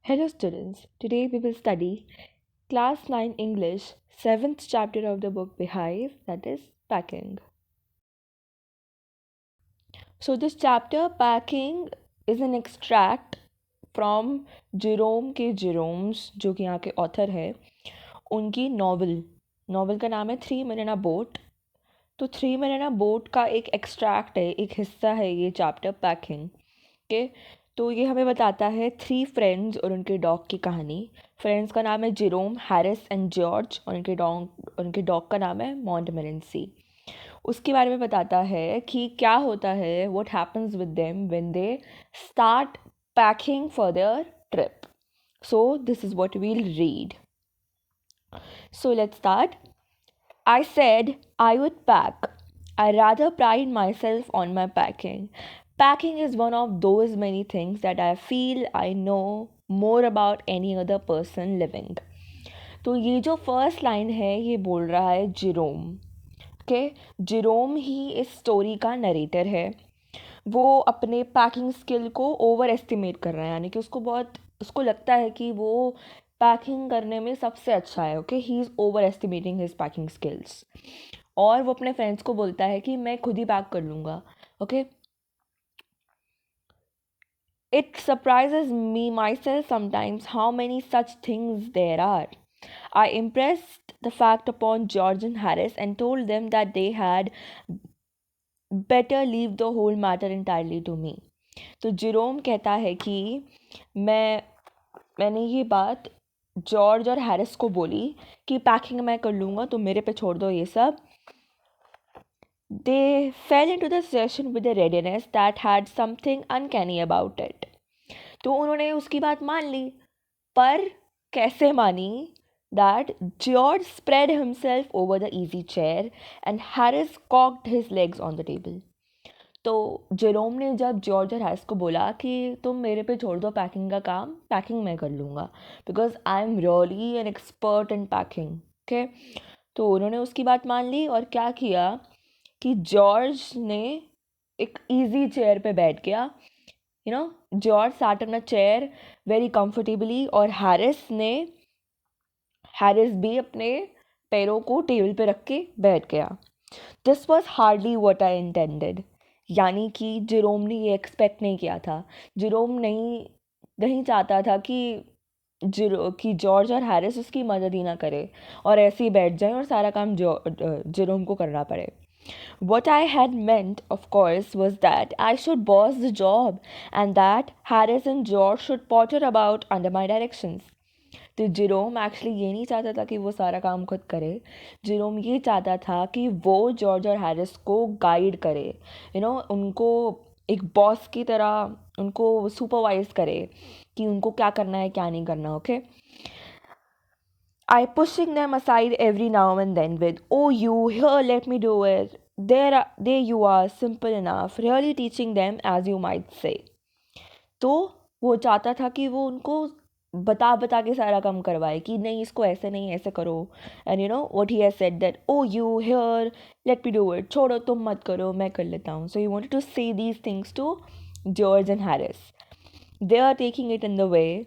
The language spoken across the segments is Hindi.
Hello students, today we will study Class 9 English, 7th chapter of the book Behive, that is packing. So this chapter packing is an extract from Jerome के जेरोम्स जो कि यहाँ के ऑथर है उनकी नॉवल का नाम है 3 Men in a Boat। तो 3 Men in a Boat का एक एक्सट्रैक्ट है, एक हिस्सा है ये चैप्टर पैकिंग के। तो ये हमें बताता है 3 फ्रेंड्स और उनके डॉग की कहानी। फ्रेंड्स का नाम है जेरोम, हैरिस एंड जॉर्ज और उनके डॉग का नाम है मॉन्टमोरेंसी। उसके बारे में बताता है कि क्या होता है, what happens with them when they start packing for their trip. So this is what we'll read. So let's start. I said I would pack. I rather pride myself on my packing. Packing is one of those many things that I feel I know more about any other person living. तो ये जो फर्स्ट लाइन है ये बोल रहा है जेरोम के। जेरोम ही इस स्टोरी का नरेटर है। वो अपने पैकिंग स्किल को ओवर एस्टिमेट कर रहा है, यानी कि उसको लगता है कि वो पैकिंग करने में सबसे अच्छा है। Okay, he is over estimating his packing skills. और वो अपने फ्रेंड्स को बोलता है कि मैं खुद ही पैक कर लूँगा। Okay, it surprises me myself sometimes how many such things there are. I impressed the fact upon George and Harris and told them that they had better leave the whole matter entirely to me. तो जेरोम कहता है कि मैंने ये बात जॉर्ज और हैरिस को बोली कि पैकिंग मैं कर लूँगा, तो मेरे पे छोड़ दो ये सब। They fell into the session with a readiness that had something uncanny about it. तो उन्होंने उसकी बात मान ली, पर कैसे मानी? That George spread himself over the easy chair and Harris cocked his legs on the table. तो जेरोम ने जब जॉर्ज और हैरिस को बोला कि तुम मेरे पे छोड़ दो पैकिंग का काम, पैकिंग मैं कर लूँगा, because I am really an expert in packing. Okay, तो उन्होंने उसकी बात मान ली और क्या किया कि जॉर्ज ने एक इजी चेयर पे बैठ गया। George sat on a chair very comfortably और हैरिस भी अपने पैरों को टेबल पे रख के बैठ गया। This was hardly what I intended. यानी कि जेरोम ने ये एक्सपेक्ट नहीं किया था। जेरोम नहीं नहीं चाहता था कि जॉर्ज और हैरिस उसकी मदद ही ना करे और ऐसे ही बैठ जाए और सारा काम जेरोम को करना पड़े। What I had meant, of course, was that I should boss the job and that Harris and George should potter about under my directions. तो जेरोम एक्चुअली ये नहीं चाहता था कि वो सारा काम खुद करे। जेरोम ये चाहता था कि वो जॉर्ज और हैरिस को गाइड करे, उनको एक बॉस की तरह उनको सुपरवाइज करे कि उनको क्या करना है क्या नहीं करना। Okay, I pushing them aside every now and then with, "Oh, you, here, let me do it. There you are, simple enough." Really teaching them, as you might say. तो वो चाहता था कि वो उनको बता बता के सारा काम करवाए कि नहीं इसको ऐसे नहीं ऐसे करो। And what he has said that, "oh you here, let me do it, छोड़ो तुम मत करो मैं कर लेता हूँ." So he wanted to say these things to George and Harris. They are taking it in the way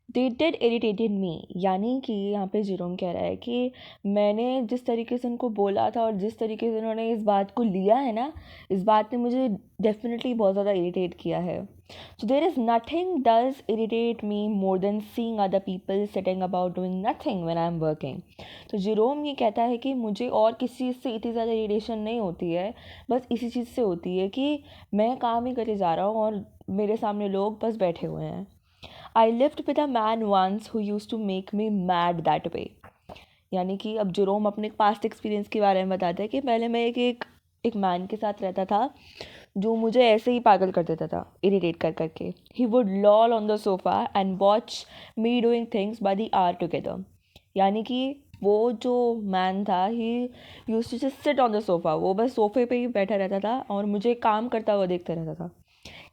they did irritated me. यानी कि यहाँ पे जेरोम कह रहा है कि मैंने जिस तरीके से उनको बोला था और जिस तरीके से उन्होंने इस बात को लिया है ना, इस बात ने मुझे डेफिनेटली बहुत ज़्यादा इरिटेट किया है। So there is nothing does irritate me more than seeing other people sitting about doing nothing when I am working. तो जेरोम ये कहता है कि मुझे और किसी चीज़ से इतनी ज़्यादा इरिटेशन नहीं होती है, बस इसी चीज़ से होती है कि मैं काम ही करे जा रहा हूँ और मेरे सामने लोग बस बैठे हुए हैं। I lived with a man once who used to make me mad that way. यानी कि अब जेरोम अपने पास्ट एक्सपीरियंस के बारे में बताता है कि पहले मैं एक मैन के साथ रहता था जो मुझे ऐसे ही पागल कर देता था, इरिटेट कर करके। He would loll on the sofa and watch me doing things by the hour together. यानी कि वो जो मैन था he used to just sit on the sofa, वो बस सोफे पे ही बैठा रहता था और मुझे काम करता हुआ देखता रहता था।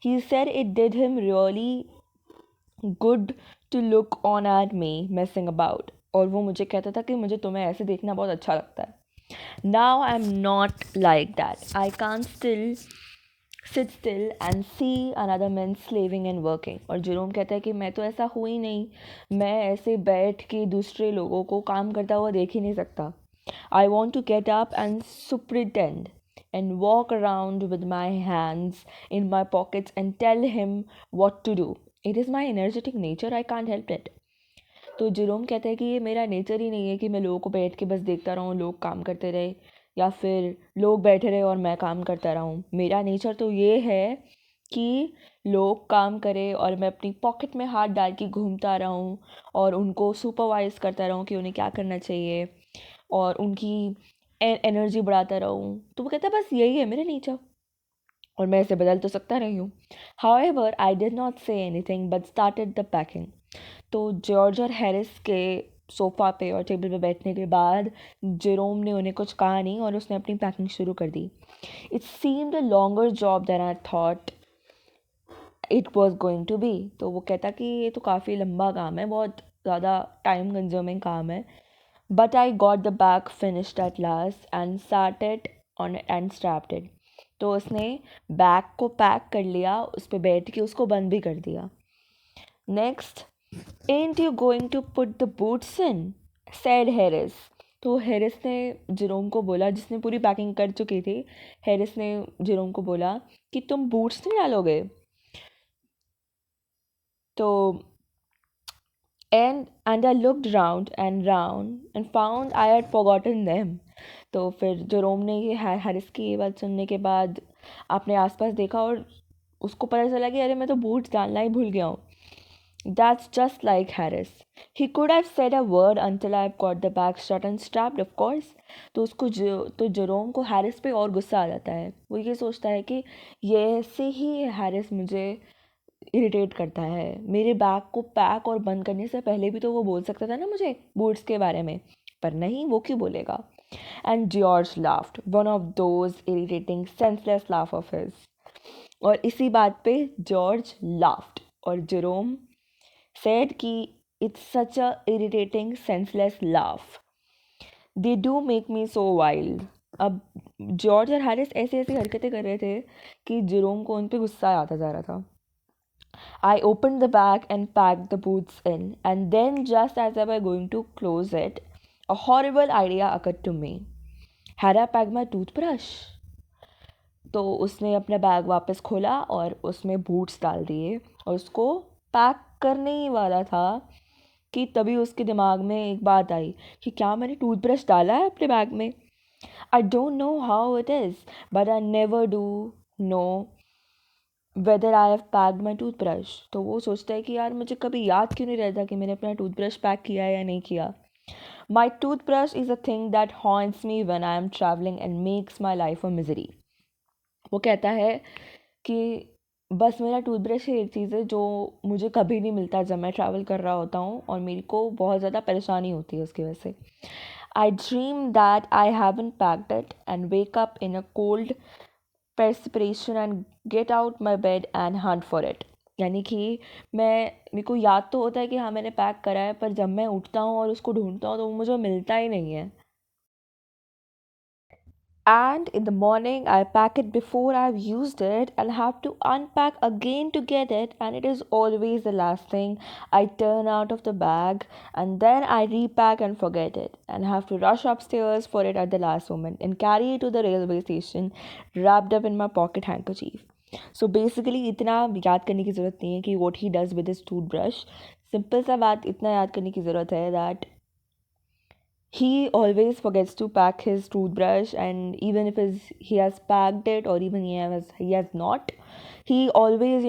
He said it did him really good to look on at me messing about. और वो मुझे कहता था कि मुझे तुम्हें ऐसे देखना बहुत अच्छा लगता है। Now I'm not like that. I can't still sit still and see another man slaving and working. और जेरोम कहता है कि मैं तो ऐसा हूँ ही नहीं, मैं ऐसे बैठ के दूसरे लोगों को काम करता हुआ देख ही नहीं सकता. I want to get up and superintend and walk around with my hands in my pockets and tell him what to do. It is my energetic nature, I can't help it. तो जेरोम कहता है कि ये मेरा नेचर ही नहीं है कि मैं लोगों को बैठ के बस देखता रहूँ, लोग काम करते रहे, या फिर लोग बैठे रहे और मैं काम करता रहूँ. मेरा नेचर तो ये है कि लोग काम करें और मैं अपनी पॉकेट में हाथ डाल के घूमता रहूँ और उनको सुपरवाइज़ करता रहूँ कि उन्हें क्या करना चाहिए और उनकी एनर्जी बढ़ाता रहूँ. तो वो कहता है बस यही है मेरा नेचर और मैं इसे बदल तो सकता नहीं हूँ. However, I did not say anything but started the packing. तो जॉर्ज और हैरिस के सोफ़ा पे और टेबल पे बैठने के बाद जेरोम ने उन्हें कुछ कहा नहीं और उसने अपनी पैकिंग शुरू कर दी. It seemed a longer job than I thought it was going to be. तो वो कहता कि ये तो काफ़ी लंबा काम है, बहुत ज़्यादा टाइम कंज्यूमिंग काम है. But I got the bag finished at last and sat it on and strapped it. तो उसने बैग को पैक कर लिया, उस पर बैठ के उसको बंद भी कर दिया. Next, ain't you going to put the boots in? said Harris. तो हैरिस ने जेरोम को बोला, जिसने पूरी पैकिंग कर चुकी थी, हैरिस ने जेरोम को बोला कि तुम बूट्स नहीं डालोगे. तो and I looked round and found I had forgotten them. तो फिर जेरोम ने ये हैरिस की ये बात सुनने के बाद अपने आसपास देखा और उसको पता चला कि अरे मैं तो बूट्स डालना ही भूल गया हूँ. That's just like Harris. He could have said a word until I've got the bag shut and strapped, of course. तो जेरोम को हैरिस पे और गुस्सा आ जाता है. वो ये सोचता है कि ये ऐसे ही हैरिस मुझे इरिटेट करता है. मेरे बैग को पैक और बंद करने से पहले भी तो वो बोल सकता था ना मुझे बूट्स के बारे में, पर नहीं, वो क्यों बोलेगा. And George laughed, one of those irritating senseless laugh of his. और इसी बात पे जॉर्ज लाफ्ड और जेरोम said कि it's such a irritating senseless laugh. They do make me so wild. अब जॉर्ज और हैरिस ऐसी ऐसी हरकतें कर रहे थे कि जेरोम को उन पे गुस्सा आता जा रहा था. I opened the bag and packed the boots in, and then just as I was going to close it, a horrible idea occurred to me. Had I packed my toothbrush? तो उसने अपना बैग वापस खोला और उसमें बूट्स डाल दिए और उसको पैक करने ही वाला था कि तभी उसके दिमाग में एक बात आई कि क्या मैंने टूथब्रश डाला है अपने बैग में. I don't know how it is but I never do know whether I have packed my toothbrush. तो वो सोचता है कि यार मुझे कभी याद क्यों नहीं रहता कि मैंने अपना टूथब्रश पैक किया है या नहीं किया. My toothbrush is a thing that haunts me when I am travelling and makes my life a misery. वो कहता है कि बस मेरा टूथब्रश ही एक चीज़ है जो मुझे कभी नहीं मिलता जब मैं ट्रैवल कर रहा होता हूँ और मेरे को बहुत ज़्यादा परेशानी होती है उसकी वजह से. आई dream that I haven't packed it and wake up in a cold perspiration and get out my bed and Hunt for it. यानी कि मेरे को याद तो होता है कि हाँ मैंने पैक करा है, पर जब मैं उठता हूँ और उसको ढूंढता हूँ तो वो मुझे मिलता ही नहीं है. And in the morning, I pack it before I've used it and have to unpack again to get it. And it is always the last thing I turn out of the bag. And then I repack and forget it. And have to rush upstairs for it at the last moment and carry it to the railway station wrapped up in my pocket handkerchief. So basically, इतना याद करने की ज़रूरत नहीं है कि what he does with his toothbrush. Simple सा बात इतना याद करने की ज़रूरत है that he always forgets to pack his toothbrush, and even if he has packed it or even he has not, he always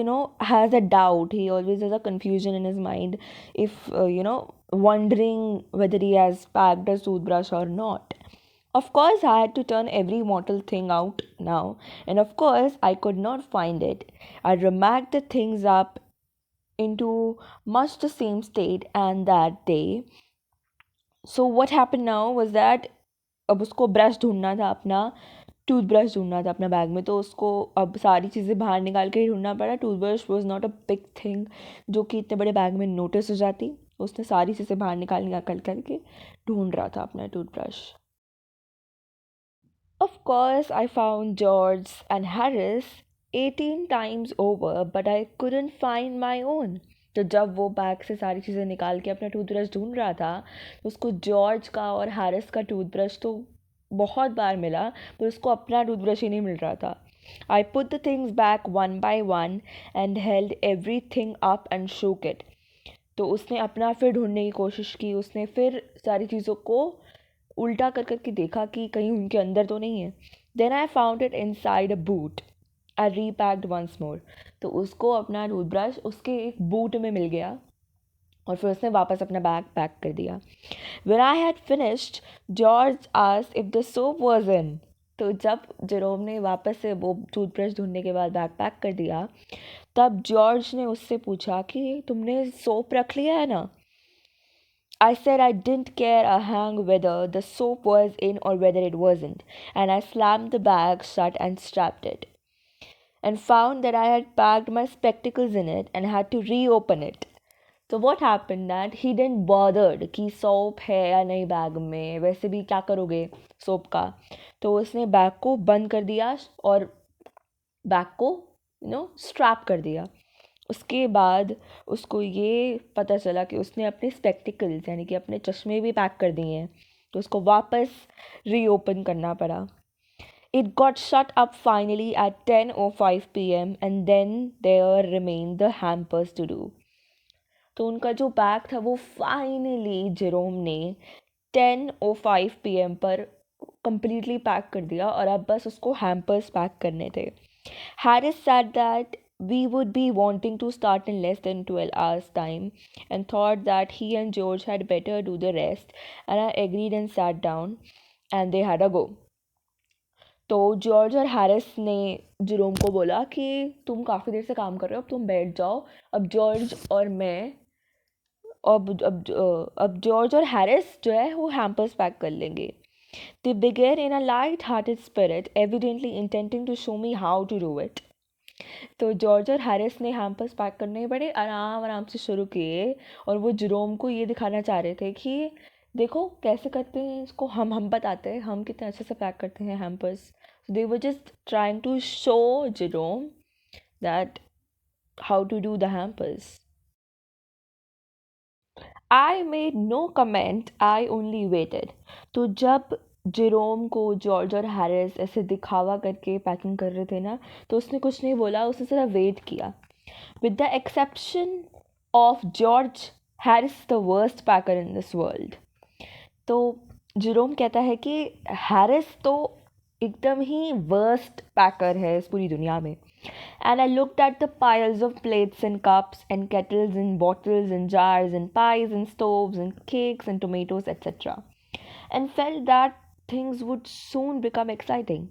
has a doubt, he always has a confusion in his mind if wondering whether he has packed his toothbrush or not. Of course I had to turn every mortal thing out now, and of course I could not find it. I remarked the things up into much the same state, and that day. So what happened now was that अब उसको ब्रश ढूंढना था, अपना टूथब्रश ढूंढना था अपना बैग में, तो उसको अब सारी चीज़ें बाहर निकाल के ही ढूंढना पड़ा. Toothbrush was not a big thing जो कि इतने बड़े बैग में नोटिस हो जाती. उसने सारी चीज़ें बाहर निकाल निकाल करके ढूंढ रहा था अपना toothbrush. Of course, I found George and Harris 18 times over, but I couldn't find my own. तो जब वो बैग से सारी चीज़ें निकाल के अपना टूथब्रश ढूंढ रहा था तो उसको जॉर्ज का और हैरिस का टूथब्रश तो बहुत बार मिला, पर उसको अपना टूथब्रश ही नहीं मिल रहा था. I put the things back one by one and held everything up and shook it. तो उसने अपना फिर ढूंढने की कोशिश की, उसने फिर सारी चीज़ों को उल्टा कर करके देखा कि कहीं उनके अंदर तो नहीं है. Then I found it inside a boot. I repacked once more. तो उसको अपना टूथब्रश उसके एक बूट में मिल गया और फिर उसने वापस अपना बैग पैक कर दिया. When I had finished, George asked if the soap was in. तो जब जेरोम ने वापस से वो टूथब्रश ढूंढने के बाद बैग पैक कर दिया, तब जॉर्ज ने उससे पूछा कि तुमने सोप रख लिया है ना. I said I didn't care a hang whether the soap was in or whether it wasn't, and I slammed the bag shut and strapped it, and found that I had packed my spectacles in it and had to reopen it. So what happened that he didn't bothered कि soap है या नहीं बैग में, वैसे भी क्या करोगे सोप का. तो उसने बैग को बंद कर दिया और बैग को स्ट्रैप कर दिया. उसके बाद उसको ये पता चला कि उसने अपने स्पेक्टिकल्स यानी कि अपने चश्मे भी पैक कर दिए हैं, तो उसको वापस रीओपन करना पड़ा. It got shut up finally at 10:05 PM and then there remain the hampers to do. तो उनका जो बैग था वो फाइनली जेरोम ने 10:05 PM पर कंप्लीटली पैक कर दिया और अब बस उसको हैम्पर्स पैक करने थे. Harris said that we would be wanting to start in less than 12 hours time and thought that he and George had better do the rest, and I agreed and sat down and they had a go. तो जॉर्ज और हैरिस ने जेरोम को बोला कि तुम काफ़ी देर से काम कर रहे हो, अब तुम बैठ जाओ. अब जॉर्ज और मैं अब जॉर्ज और हैरिस जो है वो हैम्पर्स पैक कर लेंगे. They began in a light-hearted spirit, evidently intending to show me how to do it. तो जॉर्ज और हैरिस ने हैम्पर्स पैक करने बड़े आराम आराम से शुरू किए और वो जेरोम को ये दिखाना चाह रहे थे कि देखो कैसे करते हैं इसको, हम बताते हैं हम कितने अच्छे से पैक करते हैं hampers. They were just trying to show Jerome that how to do the hampers. I made no comment, I only waited. तो जब जेरोम को जॉर्ज और हैरिस ऐसे दिखावा करके पैकिंग कर रहे थे ना, तो उसने कुछ नहीं बोला, उसने सिर्फ वेट किया. With the exception of George, Harris the worst packer in this world. तो जेरोम कहता है कि हैरिस तो एकदम ही वर्स्ट पैकर है इस पूरी दुनिया में. And I looked at the piles of plates and cups and kettles and bottles and jars and pies and stoves and cakes and tomatoes, etc. and felt that things would soon become exciting.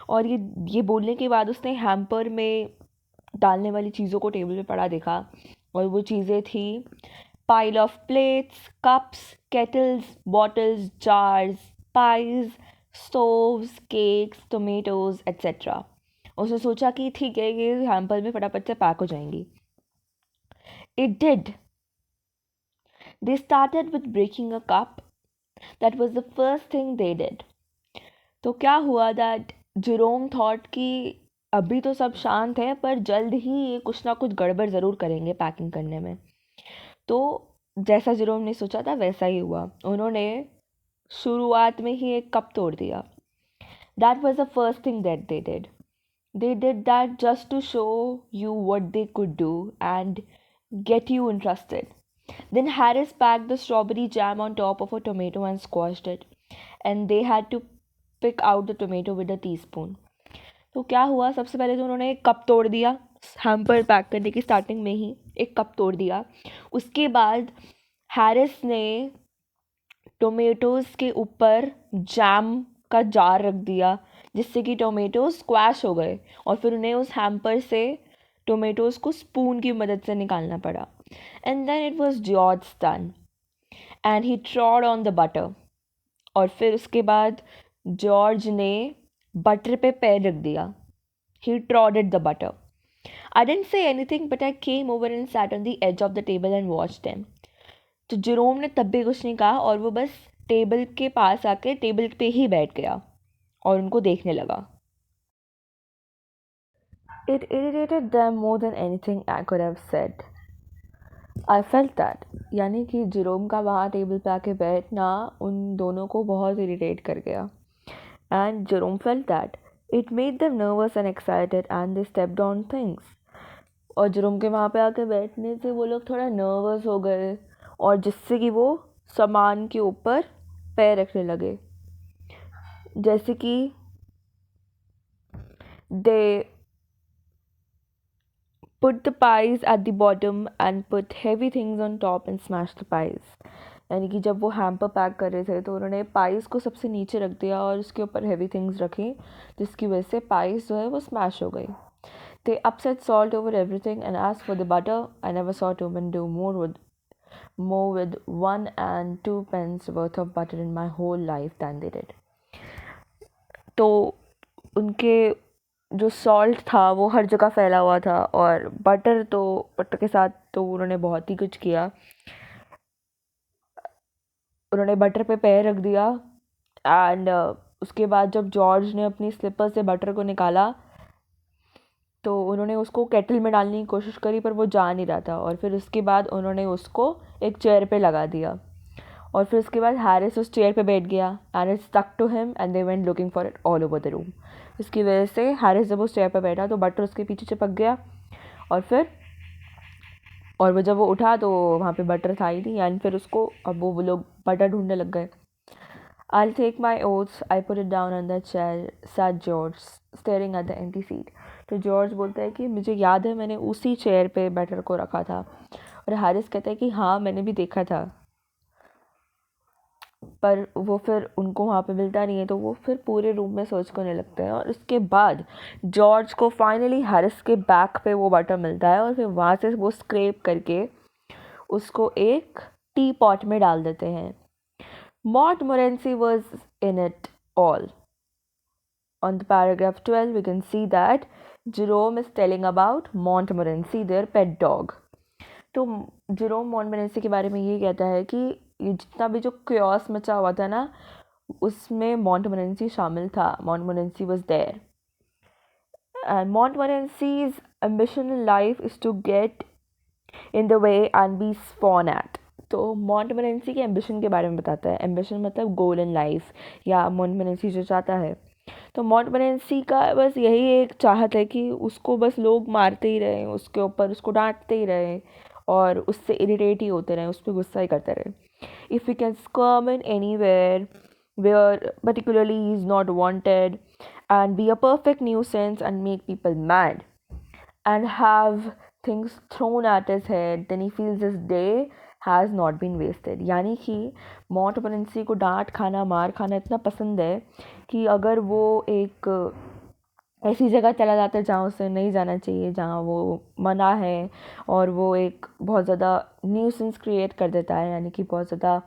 और ये बोलने के बाद उसने हैम्पर में डालने वाली चीज़ों को टेबल पे पड़ा देखा और वो चीज़ें थी pile of plates, cups, kettles, bottles, jars, pies, stoves, cakes, tomatoes, etc. उसने सोचा कि ठीक है ये हैम्पर में फटाफट से पैक हो जाएंगी. It did. They started with breaking a cup. That was the first thing they did. तो क्या हुआ that Jerome thought कि अभी तो सब शांत है पर जल्द ही ये कुछ ना कुछ गड़बड़ ज़रूर करेंगे पैकिंग करने में. तो जैसा जेरोम ने सोचा था वैसा ही हुआ. उन्होंने शुरुआत में ही एक कप तोड़ दिया. That was the first thing that they did. They did that just to show you what they could do and get you interested. Then Harris packed the strawberry jam on top of a tomato and squashed it. And they had to pick out the tomato with a teaspoon. तो क्या हुआ, सबसे पहले तो उन्होंने एक कप तोड़ दिया. हैम्पर पैक करने की स्टार्टिंग में ही एक कप तोड़ दिया. उसके बाद हैरिस ने टोमेटोज़ के ऊपर जैम का जार रख दिया जिससे कि टोमेटोज स्क्वैश हो गए और फिर उन्हें उस हैम्पर से टोमेटोज़ को स्पून की मदद से निकालना पड़ा. And then it was George turn and he trod on the butter. और फिर उसके बाद जॉर्ज ने बटर पे पैर रख दिया. He trodded the butter. I didn't say anything but I came over and sat on the edge of the table and watched them. तो जेरोम ने तब भी कुछ नहीं कहा और वो बस टेबल के पास आके टेबल पे ही बैठ गया और उनको देखने लगा. It irritated them more than anything I could have said. I felt that. यानी कि जेरोम का वहाँ टेबल पे आके बैठना उन दोनों को बहुत इरिटेट कर गया. And Jerome felt that. It made them nervous and excited and they stepped on things. और जेरोम के वहाँ पे आके बैठने से वो लोग थोड़ा नर्वस हो गए और जिससे कि वो सामान के ऊपर पैर रखने लगे. जैसे कि they put the pies at the bottom and put heavy things on top and smashed the pies. यानी कि जब वो हैम्पर पैक कर रहे थे तो उन्होंने पाइस को सबसे नीचे रख दिया और उसके ऊपर हेवी थिंग्स रखी जिसकी वजह से पाइस जो है वो स्मैश हो गई. They upset salt over everything and as for the butter, I never saw two men do more with 1 and 2 pence worth of butter in my whole life than they did. तो उनके जो सॉल्ट था वो हर जगह फैला हुआ था और बटर के साथ तो उन्होंने बहुत ही कुछ किया. उन्होंने बटर पे पैर रख दिया एंड उसके बाद जब जॉर्ज ने अपनी स्लिपर से बटर को निकाला तो उन्होंने उसको केटल में डालने की कोशिश करी पर वो जा नहीं रहा था. और फिर उसके बाद उन्होंने उसको एक चेयर पे लगा दिया और फिर उसके बाद हैरिस उस चेयर पे बैठ गया and it stuck to him and they went looking for it all over the room. इसकी वजह से हैरिस जब उस चेयर पे बैठा तो बटर उसके पीछे चिपक गया और जब वो उठा तो वहाँ पे बटर था ही नहीं एंड फिर उसको अब वो लोग बटर ढूंढने लग गए. I'll take my oaths. I put it down on that chair, said George, staring at the empty seat. तो जॉर्ज बोलता है कि मुझे याद है मैंने उसी चेयर पे बटर को रखा था और हैरिस कहता है कि हाँ मैंने भी देखा था. पर वो फिर उनको वहाँ पे मिलता नहीं है तो वो फिर पूरे रूम में सर्च करने लगते हैं और उसके बाद जॉर्ज को फाइनली हैरिस के बैक पे वो बटर मिलता है और फिर वहाँ से वो स्क्रैप करके उसको एक टी पॉट में डाल देते हैं. Montmorency was in it all. On the paragraph 12, we can see that Jerome is telling about Montmorency, their pet dog. तो जेरोम मॉन्टमोरेंसी के बारे में ये कहता है कि ये जितना भी जो क्योस मचा हुआ था ना उसमें मॉन्टमोरेंसी शामिल था. मॉन्टमोरेंसी was there. And Montmorency's ambition in life is to get in the way and be sworn at. तो मॉन्टमोरेंसी के एम्बिशन के बारे में बताता है. एम्बिशन मतलब गोल इन लाइफ या मॉन्टमोरेंसी जो चाहता है. तो मॉन्टमोरेंसी का बस यही एक चाहत है कि उसको बस लोग मारते ही रहें उसके ऊपर उसको डांटते ही रहें और उससे इरिटेट ही होते रहें उस पर गुस्सा ही करते रहें. If you can squirm in anywhere where particularly he is not wanted and be a perfect nuisance and make people mad and have things thrown at his head, then he feels his day has not been wasted. यानी कि मॉन्टमोरेंसी को डांट खाना मार खाना इतना पसंद है कि अगर वो एक ऐसी जगह चला जाता है जहाँ उसे नहीं जाना चाहिए जहाँ वो मना है और वो एक बहुत ज़्यादा न्यूसेंस क्रिएट कर देता है यानी कि बहुत ज़्यादा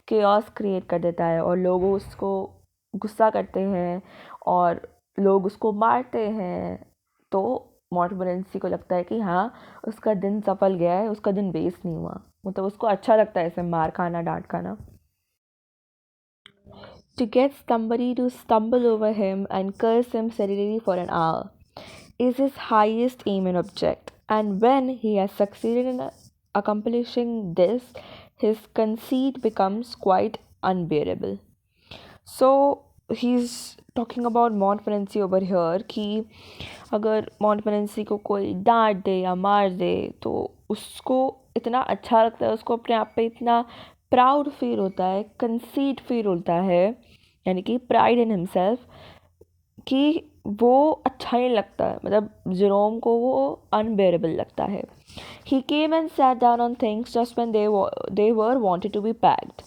केओस क्रिएट कर देता है और लोग उसको गुस्सा करते हैं और लोग उसको मारते हैं तो मॉन्टमोरेंसी को लगता है कि हाँ उसका दिन सफल गया है उसका दिन वेस्ट नहीं हुआ. मतलब उसको अच्छा लगता है ऐसे मार खाना डांट खाना. To get somebody to stumble over him and curse him steadily for an hour is his highest aim and object. And when he has succeeded in accomplishing this, his conceit becomes quite unbearable. So he's talking about Montmorency over here कि अगर Montmorency को कोई डांट दे या मार दे तो उसको इतना अच्छा लगता है उसको अपने आप पे इतना प्राउड फील होता है कंसीट फील होता है यानी कि प्राइड इन हिमसेल्फ कि वो अच्छा नहीं लगता है. मतलब जेरोम को वो अनबेरेबल लगता है. He came and sat down on things just when they were wanted to be packed.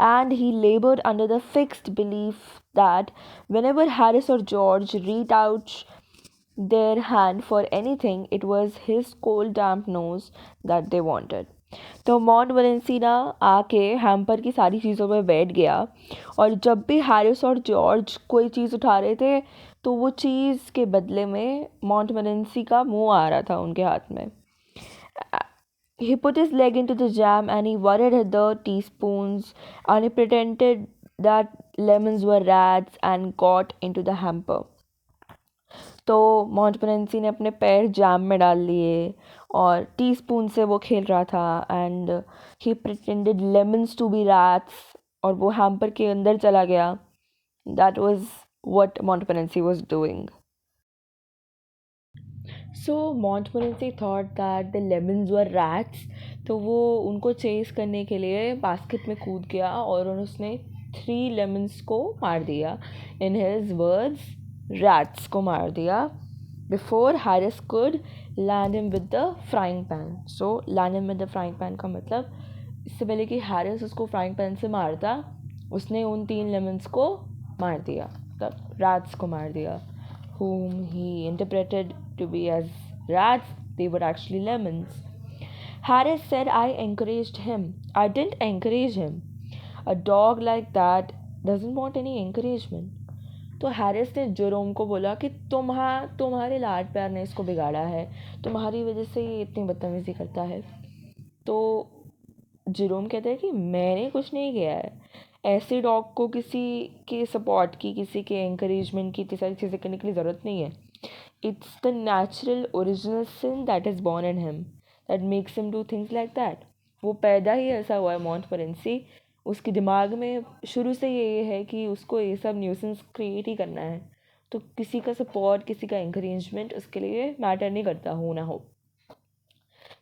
And he labored under the fixed belief that whenever Harris or George reached out their hand for anything, it was his cold damp nose that they wanted. तो मॉन्टमोरेंसी ना आके हैम्पर की सारी चीज़ों में बैठ गया और जब भी हैरिस और जॉर्ज कोई चीज़ उठा रहे थे तो वो चीज़ के बदले में मॉन्टमोरेंसी का मुंह आ रहा था उनके हाथ में. He put his leg into the jam and he worried at the teaspoons and he pretended that lemons were rats and got into the hamper. तो मॉन्टमोरेंसी ने अपने पैर जैम में डाल लिए और टीस्पून से वो खेल रहा था and he pretended lemons to be rats और वो हैम्पर के अंदर चला गया. That was what Montmorency was doing. So Montmorency thought that the lemons were rats. तो वो उनको चेस करने के लिए बास्केट में कूद गया और उसने 3 लेमन्स को मार दिया. इन हिज वर्ड्स, रैट्स को मार दिया before Harris could land him with the frying pan. So land him with the frying pan का मतलब इससे पहले कि हैरिस उसको फ्राइंग पैन से मारता, उसने उन 3 लेमन्स को मार दिया, मतलब रैट्स को मार दिया, whom he interpreted to be as rats. They were actually lemons. Harris said, I encouraged him. I didn't encourage him. A dog like that doesn't want any encouragement. तो हैरिस ने जेरोम को बोला कि तुम्हारे लाड प्यार ने इसको बिगाड़ा है, तुम्हारी वजह से ये इतनी बदतमीज़ी करता है. तो जेरोम कहता है कि मैंने कुछ नहीं किया है. ऐसे डॉग को किसी के सपोर्ट की, किसी के एंकरेजमेंट की, इतनी सारी चीज़ें करने की ज़रूरत नहीं है. It's the natural original sin that is born in him that makes him do things like that. वो पैदा ही ऐसा हुआ है मॉन्टमोरेंसी. उसके दिमाग में शुरू से ये है कि उसको ये सब न्यूसेंस क्रिएट ही करना है. तो किसी का सपोर्ट, किसी का एंकरेजमेंट उसके लिए मैटर नहीं करता, हो ना हो.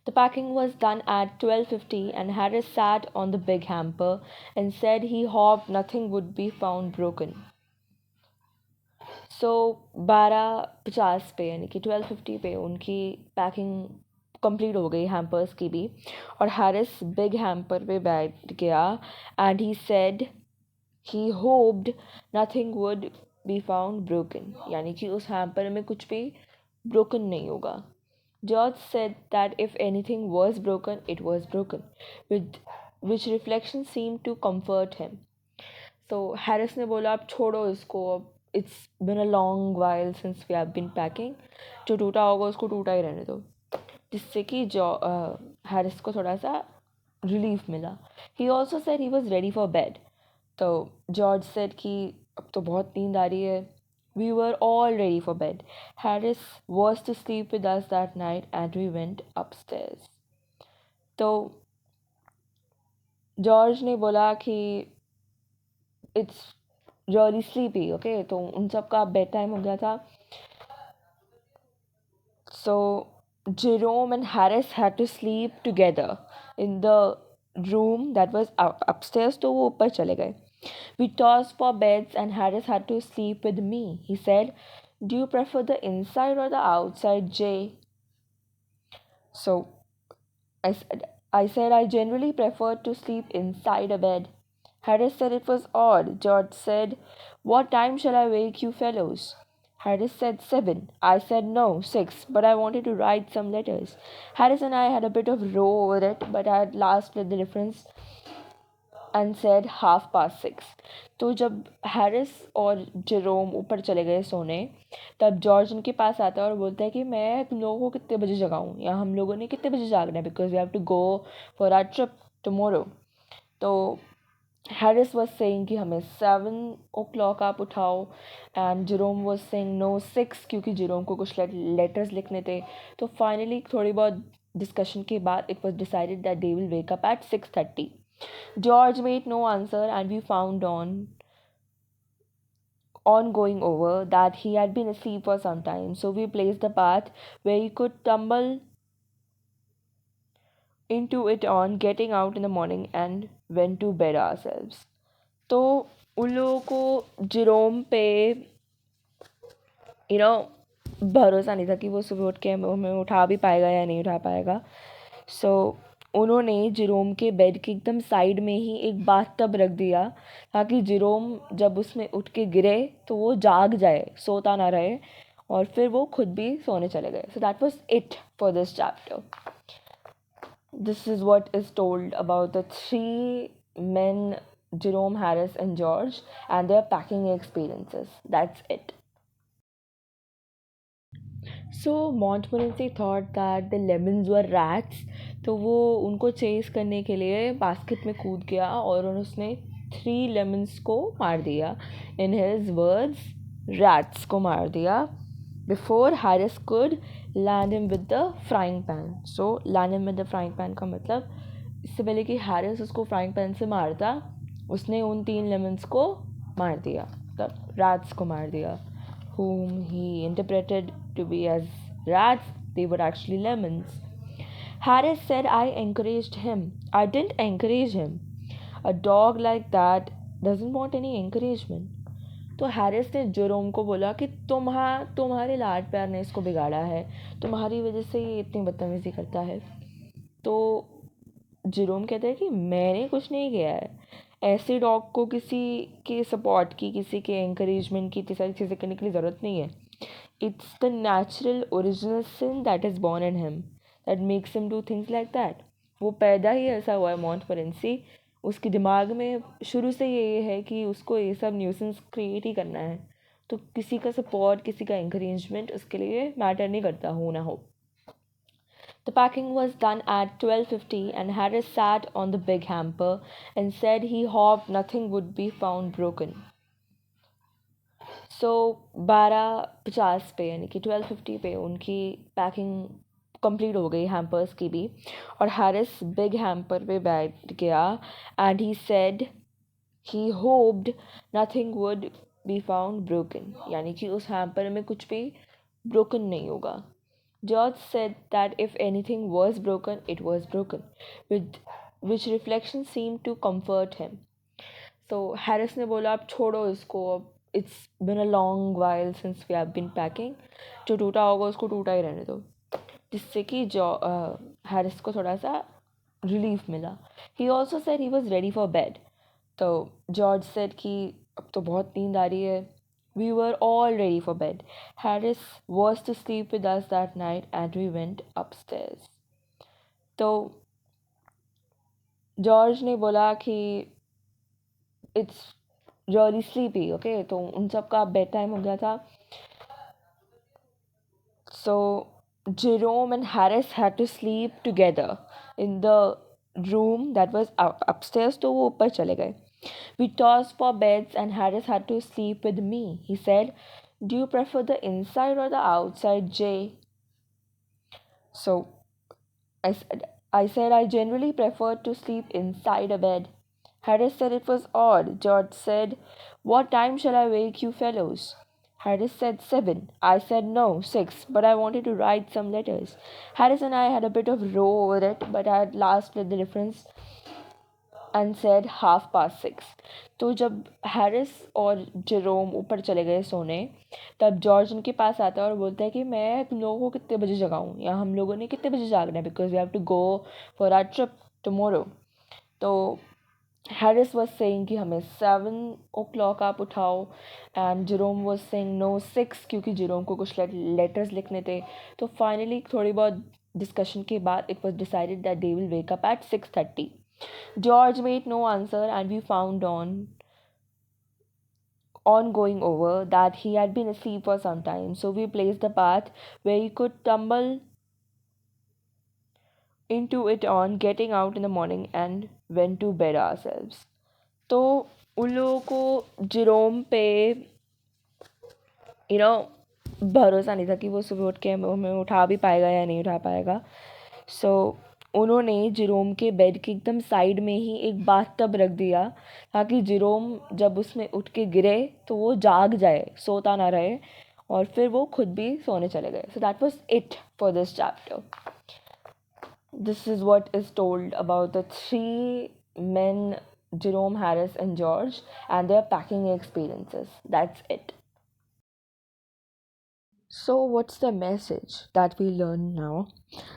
The packing was done at 12:50 and Harris sat on the big hamper and said he hoped nothing would be found broken. So 12:50 पे यानी कि 12:50 पे उनकी पैकिंग कंप्लीट हो गई हैम्पर्स की भी, और हैरिस बिग हैम्पर पे बैठ गया and he said he hoped nothing would be found broken, यानी कि उस हैम्पर में कुछ भी ब्रोकन नहीं होगा. George said that if anything was broken, it was broken, which reflection seemed to comfort him. So Harris ने बोला अब छोड़ो इसको, अब it's been a long while since we have been packing. जो टूटा होगा उसको टूटा ही रहने दो, जिससे कि हैरिस को थोड़ा सा रिलीफ मिला. He also said he was ready for bed. तो जॉर्ज said कि अब तो बहुत नींद आ रही है. We were all ready for bed. Harris was to sleep with us that night and we went upstairs. तो जॉर्ज ने बोला कि it's really sleepy, okay? तो उन सब का बेड टाइम हो गया था. So Jerome and Harris had to sleep together in the room that was upstairs. तो वो ऊपर चले गए. We tossed for beds and Harris had to sleep with me. He said, do you prefer the inside or the outside, Jay? So I said I generally prefer to sleep inside a bed. Harris said it was odd. George said, what time shall I wake you fellows? Harris said 7. I said no, 6, but I wanted to write some letters. Harris and I had a bit of row over it, but I at last split the difference and said 6:30. तो जब हैरिस और जेरोम ऊपर चले गए सोने, तब जॉर्ज उनके पास आता है और बोलता है कि मैं तुम लोगों को कितने बजे जगाऊँ, या हम लोगों ने कितने बजे जागना है, because we have to go for our trip tomorrow. तो हैरिस वॉज सेइंग कि हमें 7 o'clock आप उठाओ, and Jerome was saying no 6, क्योंकि जेरोम को कुछ लेटर्स लिखने थे. तो फाइनली थोड़ी बहुत डिस्कशन के बाद it was decided that they will wake up at 6:30. George made no answer, and we found on going over that he had been asleep for some time. So we placed the path where he could tumble into it on getting out in the morning and went to bed ourselves. तो उन लोगों को जेरोम पे भरोसा नहीं था कि वो सुबह उठ के हमें उठा भी पाएगा या नहीं उठा पाएगा. सो उन्होंने जेरोम के बेड के एकदम साइड में ही एक बाथटब रख दिया, ताकि जेरोम जब उसमें उठ के गिरे तो वो जाग जाए, सोता ना रहे, और फिर वो खुद भी सोने चले गए. So that was it for this chapter. This is what is told about the 3 men, Jerome, Harris and George, and their packing experiences. That's it. So Montmorency thought that the lemons were rats. तो वो उनको चेस करने के लिए बास्केट में कूद गया और उसने 3 lemons को मार दिया. In his words, rats को मार दिया before Harris could land him with the frying pan. So land him with the frying pan का मतलब इससे पहले कि हैरिस उसको फ्राइंग पैन से मारता, उसने उन 3 लेमन्स को मार दिया, मतलब रैट्स को मार दिया, whom he interpreted to be as rats. They were actually lemons. Harris said, I encouraged him. I didn't encourage him. A dog like that doesn't want any encouragement. तो हैरिस ने जेरोम को बोला कि तुम्हारे लाड प्यार ने इसको बिगाड़ा है, तुम्हारी वजह से ये इतनी बदतमीज़ी करता है. तो जेरोम कहता है कि मैंने कुछ नहीं किया है. ऐसे डॉग को किसी के सपोर्ट की, किसी के एंकरेजमेंट की, इतनी सारी चीज़ें करने की ज़रूरत नहीं है. It's the natural original sin that is born in him that makes him do things like that. वो पैदा ही ऐसा हुआ है मॉन्टफोरेंसी. उसके दिमाग में शुरू से ये है कि उसको ये सब न्यूसेंस क्रिएट ही करना है. तो किसी का सपोर्ट, किसी का एंकरेजमेंट उसके लिए मैटर नहीं करता, हो ना हो. The packing was done at 12:50 and Harris sat on the big hamper and said he hoped nothing would be found broken. So 12:50 पे यानी कि 12:50 पे उनकी पैकिंग कंप्लीट हो गई हैम्पर्स की भी, और हैरिस बिग हैम्पर पे बैठ गया and he said he hoped nothing would be found broken, यानी कि उस हैम्पर में कुछ भी ब्रोकन नहीं होगा. George said that if anything was broken, it was broken, which reflection seemed to comfort him. So Harris ने बोला अब छोड़ो इसको, अब it's been a long while since we have been packing. जो टूटा होगा उसको टूटा ही रहने दो, जिससे कि हैरिस को थोड़ा सा रिलीफ मिला. He also said he was ready for bed. तो जॉर्ज said कि अब तो बहुत नींद आ रही है. We were all ready for bed. Harris was to sleep with us that night and we went upstairs. तो जॉर्ज ने बोला कि it's really sleepy, okay? तो उन सब का बेड टाइम हो गया था. So Jerome and Harris had to sleep together in the room that was upstairs. तो वो ऊपर चले गए. We tossed for beds and Harris had to sleep with me. He said, do you prefer the inside or the outside, Jay? So I said I generally prefer to sleep inside a bed. Harris said it was odd. George said, what time shall I wake you fellows? Harris said 7. I said no, 6, but I wanted to write some letters. Harris and I had a bit of row over it, but I at last split the difference and said 6:30. तो जब हैरिस और जेरोम ऊपर चले गए सोने, तब जॉर्ज उनके पास आता है और बोलता है कि मैं तुम लोगों को कितने बजे जगाऊँ, या हम लोगों ने कितने बजे जागना है, because we have to go for our trip tomorrow. तो हैरिस वॉज सेइंग कि हमें 7 o'clock आप उठाओ, and Jerome was saying no 6, क्योंकि जेरोम को कुछ लेटर्स लिखने थे. तो फाइनली थोड़ी बहुत डिस्कशन के बाद it was decided that they will wake up at 6:30. George made no answer, and we found on going over that he had been asleep for some time. So we placed the path where he could tumble into it on getting out in the morning and went to bed ourselves. तो उन लोगों को जेरोम पे भरोसा नहीं था कि वो सुबह उठ के हमें उठा भी पाएगा या नहीं उठा पाएगा. सो उन्होंने जेरोम के बेड के एकदम साइड में ही एक बाथटब रख दिया, ताकि जेरोम जब उसमें उठ के गिरे तो वो जाग जाए, सोता ना रहे, और फिर वो खुद भी सोने चले गए. So that was it for this chapter. This is what is told about the 3 men, Jerome, Harris and George, and their packing experiences. That's it. So, what's the message that we learn now?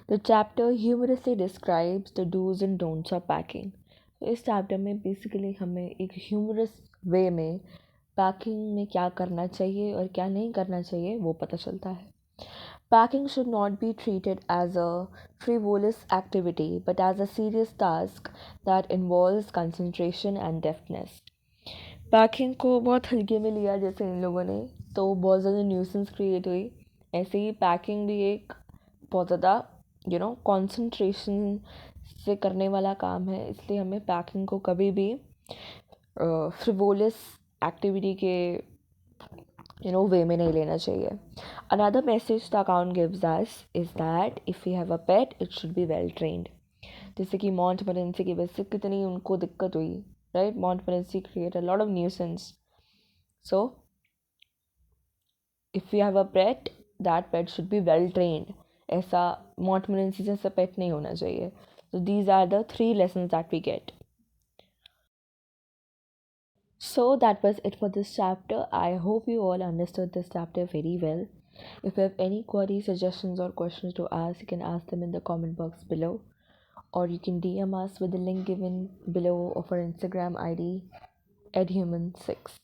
The chapter humorously describes the do's and don'ts of packing. तो इस चैप्टर में बेसिकली हमें एक ह्यूमरस वे में पैकिंग में क्या करना चाहिए और क्या नहीं करना चाहिए वो पता चलता है. Packing should not be treated as a frivolous activity but as a serious task that involves concentration and deftness. Packing को बहुत हल्के में लिया जैसे इन लोगों ने, तो बहुत ज़्यादा न्यूसेंस क्रिएट हुई. ऐसे ही पैकिंग भी एक बहुत ज़्यादा कंसंट्रेशन से करने वाला काम है, इसलिए हमें पैकिंग को कभी भी फ्रिवोलस एक्टिविटी के वे में नहीं लेना चाहिए. Another message the account gives us is that if we have a pet, it should be well trained. जैसे कि मॉन्टमरेंसी की वजह से कितनी उनको दिक्कत हुई, right? मॉन्टमरेंसी create a lot of nuisance. So if we have a pet, that pet should be well trained. ऐसा मॉन्टमरेंसी जैसा पेट नहीं होना चाहिए. So these are the 3 lessons that we get. So that was it for this chapter. I hope you all understood this chapter very well. If you have any queries, suggestions or questions to ask, you can ask them in the comment box below, or you can DM us with the link given below of our Instagram ID, edhuman6.